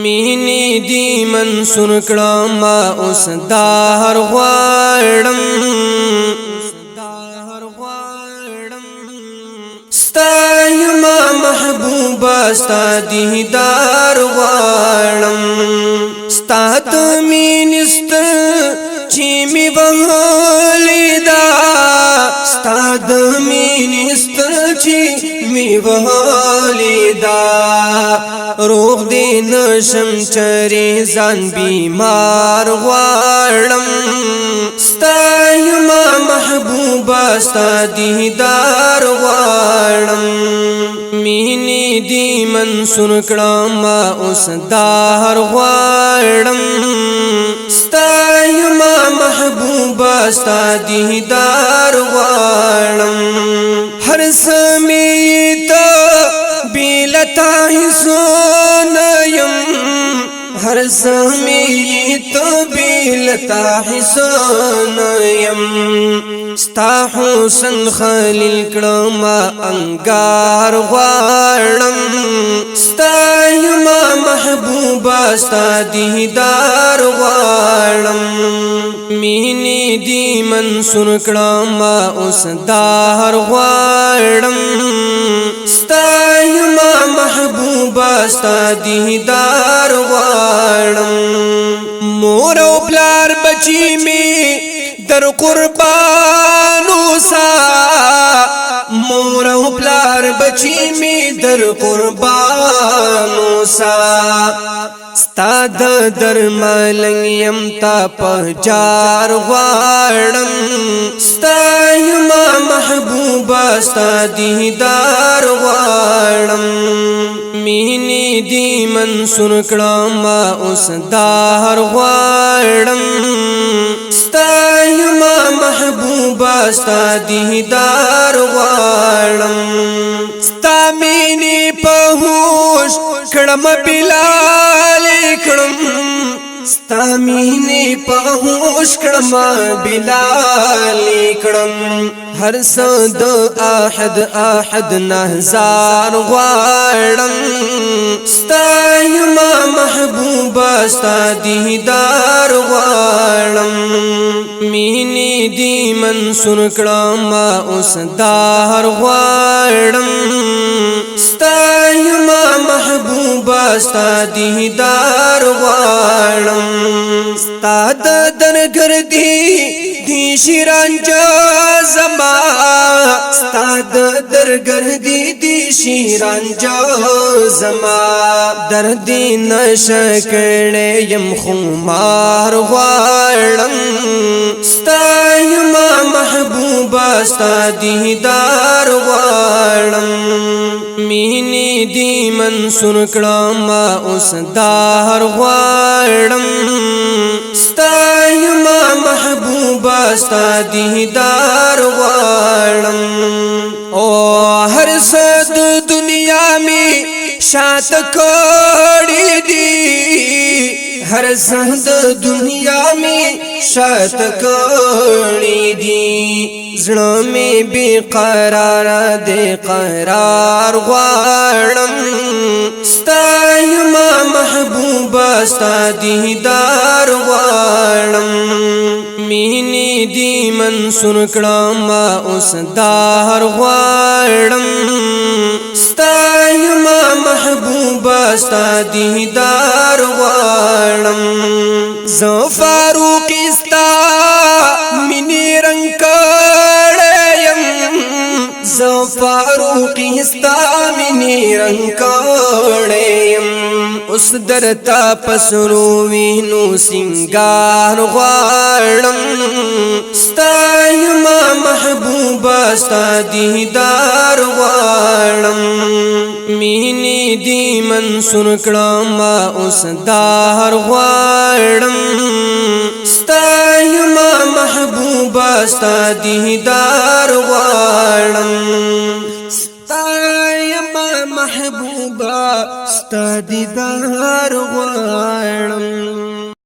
مینې دی منصور کړم اوس دار غواړم ستا یما محبوبا ستا دیدار غواړم ستا د مینې چې می وهلې دا ستا د مینې چې می وهلې دا روغ دې نشم چرې ځان بیمار غواړم ستا یما محبوبا ستا دیدار غواړم مینې دی منصور کړم اوس دار غواړم ستا یما محبوبا ستا دیدار غواړم هر سمې ته بیلتا حسن یم هر سمې ته بیلتا حسن یم ستا حسن خلیل کړم انګار غواړم ستا یما محبوبا ستا دیدار غواړم مینې دی منصور کړم اوس دار غواړم ستا یما محبوبا ستا دیدار غواړم مور او پلار بچی می در قربانو سا مور او پلار بچی می در قربانو سا ستا د درملنګ یم تا پهچار غواړم ستا یما محبوبا ستا دیدار غواړم مینې دی منصور کړم اوس دار غواړم ستا یما محبوبا ستا دیدار غواړم ستا مینې په هوش کړم بلال کړم ستا مینې په هوش کړم بلال کړم هر څه د احد نهزار غواړم ستا یما محبوبا ستا دیدار غواړم مینې دی منصور کړم اوس دار غواړم ستا یما محبوبا ستا دیدار غواړم ستا د درګردي دی شیرانجا زما ستا د درګردي دی شیرانجا زما درد نشکړې يم خمار غواړم ستا یما محبوبا ستا دیدار غواړم مینې دی منصور کړم اوس دار غواړم ستا یما محبوبا ستا دیدار غواړم او هر څه د دنیا می شات کړي دي هر څه د دنیا می شات کړي دي زړه می بے قرار دې قرار غواړم ستا یما محبوبا ستا دیدار غواړم مینې دی منصور کړم اوس دار غواړم ستا یما محبوبا ستا دیدار غواړم زه فاروق ستا مینې رنګ کړم زه فاروق ستا مینې رنګ کړم اوس درتا پسرو وینو سنگار غواړم ستا یما محبوبا ستا دیدار غواړم مینې دی منصور کړم اوس دار غواړم ستا یما محبوبا ستا دیدار غواړم ستا یما محبوبا ستا دیدار غواړم